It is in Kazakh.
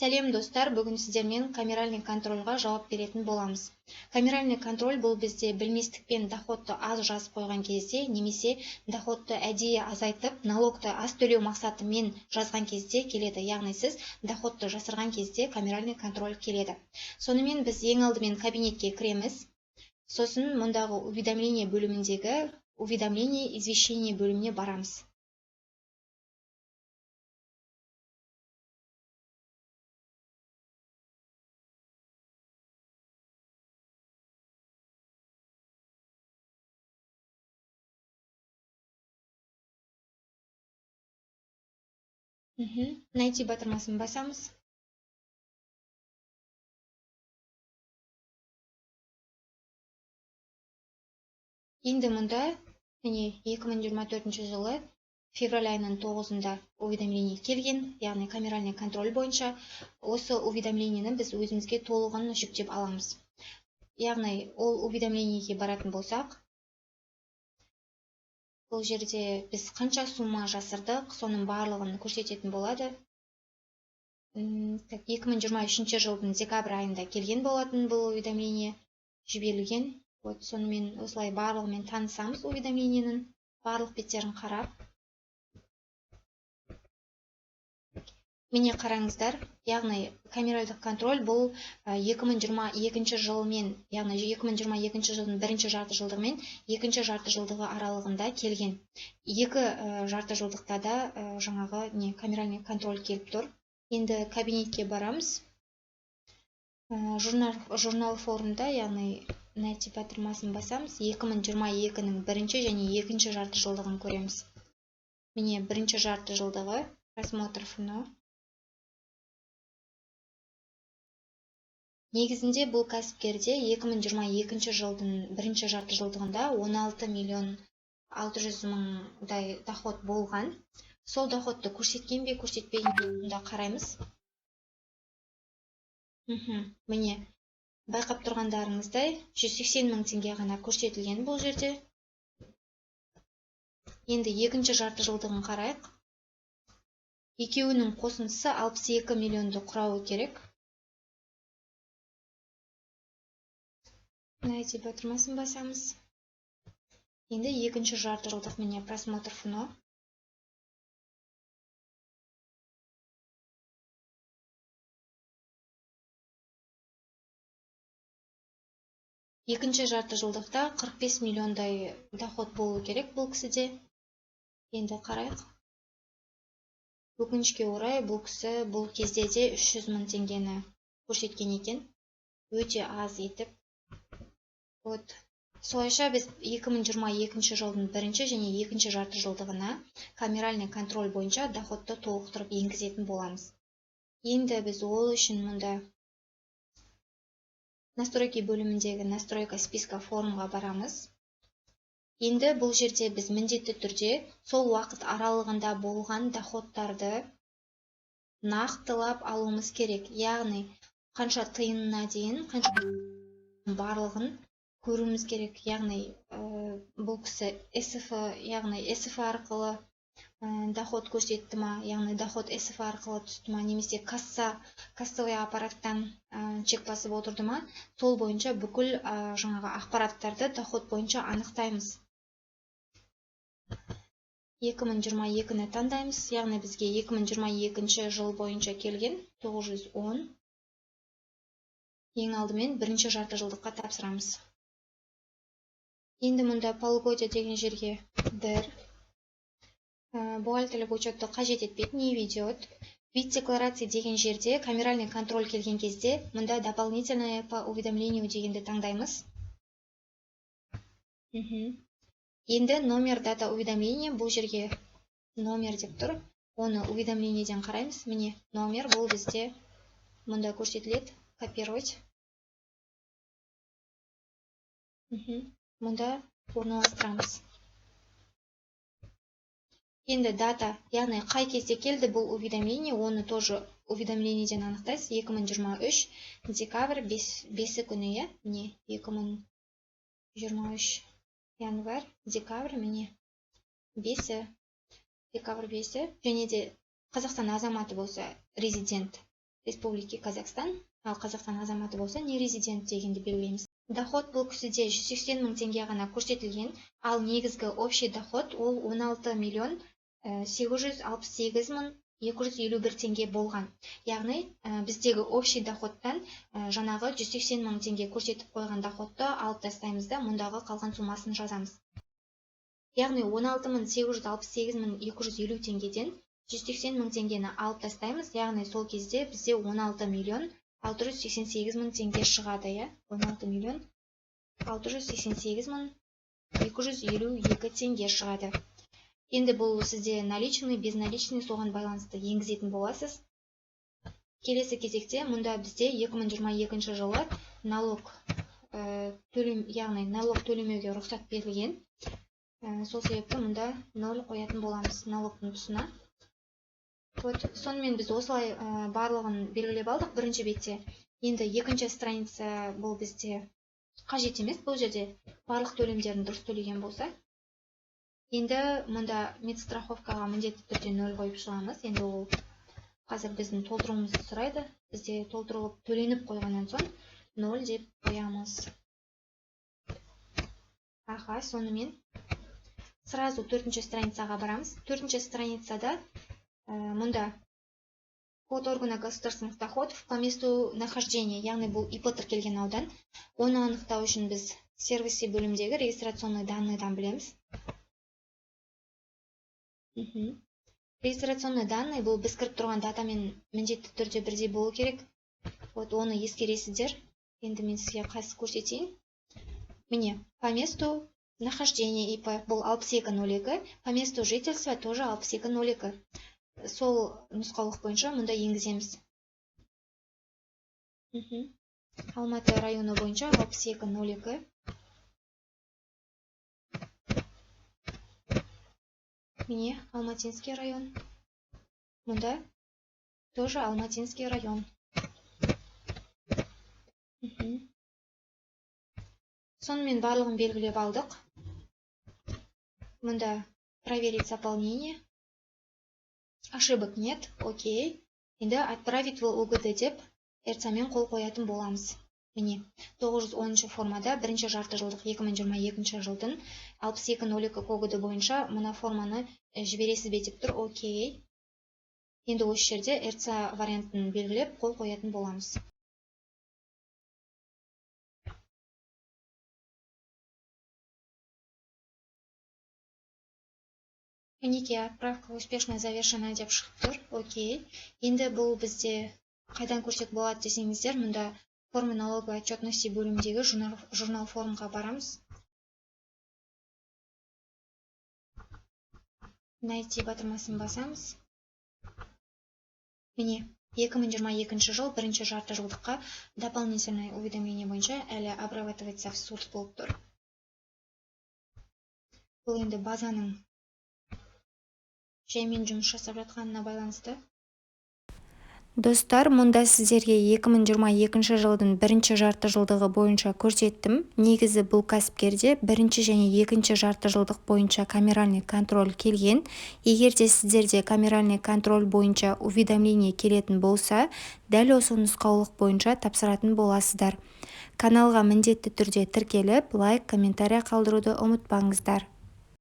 Сәлем достар, бүгін сіздермен камеральный контрольға жауап беретін боламыз. Камеральный контроль бұл бізде білместікпен доходты аз жазып қойған кезде, немесе доходты әдейі азайтып, налогты аз төлеу мақсатымен жазған кезде келеді. Яғни сіз доходты жасырған кезде камеральный контроль келеді. Сонымен біз ең алдымен кабинетке кіреміз. Сосын мұндағы уведомление бөліміндегі уведомление извещение бөліміне барамыз. Найти батырмасын басамыз. Енді мұнда 2024 жылы февраль айының 9-ында уведомление келген, яғни камеральный контроль бойынша осы уведомлениені біз өзімізге толығын жүктеп аламыз. Яғни ол уведомлениеге баратын болсақ, бұл жерде біз қанша сумма жасырдық, соның барлығын көрсететін болады. 2023 жылдың декабрь айында келген болатын бұл уведомление жіберілген. Сонымен осылай барлығымен танысамыз уведомлениенің барлық беттерін қарап. Міне қараңыздар, яғни камеральдық контроль бұл 2022 жылмен, яғни 2022 жылдың бірінші жарты жылдығымен екінші жарты жылдығы аралығында келген. Екі жарты жылдықта да жаңағы камеральный контроль келіп тұр. Енді кабинетке барамыз. Журнал форумда, яғни найти батырмасын басамыз. 2022-ның бірінші және екінші жарты жылдығын көреміз. Міне бірінші жарты жылдығы, просмотр фоны. Негізінде бұл кәсіпкерде 2022 жылдың бірінші жарты жылдығында 16 миллион 600 мыңдай доход болған. Сол доходты көрсеткен бе, көрсетпеген бе, мұнда қараймыз. Міне, байқап тұрғандарыңыздай 180 мың теңге ғана көрсетілген бұл жерде. Енді екінші жарты жылдығын қарайық. Екеуінің қосындысы 62 миллионды құрауы керек. Найти батырмасын басамыз. Енді екінші жарты жылдық міне просмотр фоны. Екінші жарты жылдықта 45 миллиондай доход болу керек бұл кісіде. Енді қарайық. Өкінішке орай бұл кісі бұл кезде де 300 мың теңгені көрсеткен екен. Өте аз етіп. Солайша біз 2022 жылдың бірінші және екінші жарты жылдығына камеральный контроль бойынша доходты толықтырып енгізетін боламыз. Енді біз ол үшін мұнда настройки бөліміндегі настройка списка форумға барамыз. Енді бұл жерде біз міндетті түрде сол уақыт аралығында болған доходтарды нақтылап алуымыз керек. Яғни қанша тиынына дейін, қанша барлығын көруіміз керек. Яғни бұл кісі СФ арқылы доход көрсетті ма, яғни доход СФ арқылы түсті ма, немесе кассовый аппараттан чек басып отырды ма, сол бойынша бүкіл жаңағы ақпараттарды доход бойынша анықтаймыз. 2022-ні таңдаймыз, яғни бізге 2022 жыл бойынша келген 910. Ең алдымен бірінші жарты жылдыққа тапсырамыз. Енді мұнда полугодие деген жерге бір. Бухгалтерлік учетты қажет етпейді, не ведет. Вид декларации деген жерде камеральный контроль келген кезде мұнда дополнительное по уведомлению дегенді таңдаймыз. Енді номер дата уведомление, бұл жерге номер деп тұр. Оны уведомлениеден қараймыз. Міне номер бұл бізде мұнда көрсетіледі. Копировать. Мұнда орналастырамыз. Енді дата, яғни қай кезде келді бұл уведомление, оны тоже уведомлениеден анықтайсыз. 2023 декабрь 5 күні, міне 2023 январь, декабрь, міне 5 декабрь 5, және де Қазақстан азаматы болса резидент Республики Казахстан, ал Қазақстан азаматы болса нерезидент дегенді белгілейміз. Доход бұл кісіде 180 мың теңге ғана көрсетілген, ал негізгі общий доход ол 16 миллион 868 мың 251 теңге болған. Яғни біздегі общий доходтан жаңағы 180 мың теңге көрсетіп қойған доходты алып тастаймыз да мұндағы қалған сумасын жазамыз. Яғни 16.868 мың 250 теңгеден 180 мың теңгені алып тастаймыз. Яғни сол кезде бізде 16 миллион 688 мың теңге шығады. 16 миллион 688 мың 252 теңге шығады. Енді бұл сізде наличный, безналичный соған байланысты енгізетін боласыз. Келесі кезекте мұнда бізде 2022 жылы налог яғни налог төлемеуге рұқсат берілген. Сол себепті мұнда 0 қоятын боламыз налогтың тұсына. Сонымен біз осылай барлығын белгілеп алдық бірінші бетте. Енді екінші страница бұл бізде қажет емес, бұл жерде барлық төлемдерін дұрыс төлеген болса. Енді мұнда медстраховкаға міндетті түрде 0 қойып шығамыз. Енді ол қазір біздің толтыруымызды сұрайды. Бізде толтырылып төленіп қойғаннан соң 0 деп қоямыз. Аха, сонымен сразу 4-ші страницаға барамыз. 4-ші страницада мұнда код органа государственных доходов по месту нахождения, яғни бұл ИП тіркелген аудан. Оны анықтау үшін біз сервисы бөлімдегі регистрационный данныйдан білеміз. Регистрационный данный бұл біз кіріп тұрған датамен міндетті түрде бірдей болу керек. Оны ескересіздер. Енді мен сізге қайсы көрсетейін. Міне, по месту нахождения ИП бұл 6202, по месту жительства тоже 6202. Сол нұсқаулық бойынша мұнда енгіземіз. Алматы районы бойынша 6202. Міне, Алматинский район. Мұнда тоже Алматинский район. Сонымен барлығын белгілеп алдық. Мұнда проверить заполнение. Ошибок нет. Окей. Енді отправить в ОГД деп эрцамен қол қоятын боламыз. Міне, 910 формада бірінші жарты жылдық 2022 жылдың 6202 коды бойынша мұна форманы жібересіз бе деп тұр. Окей. Енді осы жерде РЦА вариантын белгілеп қол қоятын боламыз. Мінекей, отправка успешно завершена деп шығып тұр. Окей. Енді бұл бізде қайдан көрсек болады десеңіздер, мұнда форма налоговой отчетности бөлімдегі журнал формға барамыз. Найти батырмасын басамыз. Міне, 2022 жыл бірінші жарты жылдыққа дополнительное уведомление бойынша әлі обрабатывается в суд болып тұр. Бұл енді базаның жаймен жұмыс жасап жатқанына байланысты. Достар, мұнда сіздерге 2022 жылдың бірінші жарты жылдығы бойынша көрсеттім. Негізі бұл кәсіпкерде бірінші және екінші жарты жылдық бойынша камеральный контроль келген. Егерде сіздерде камеральный контроль бойынша уведомление келетін болса, дәл осы нұсқаулық бойынша тапсыратын боласыздар. Каналға міндетті түрде тіркеліп, лайк, комментарий қалдыруды ұмытпаңыздар.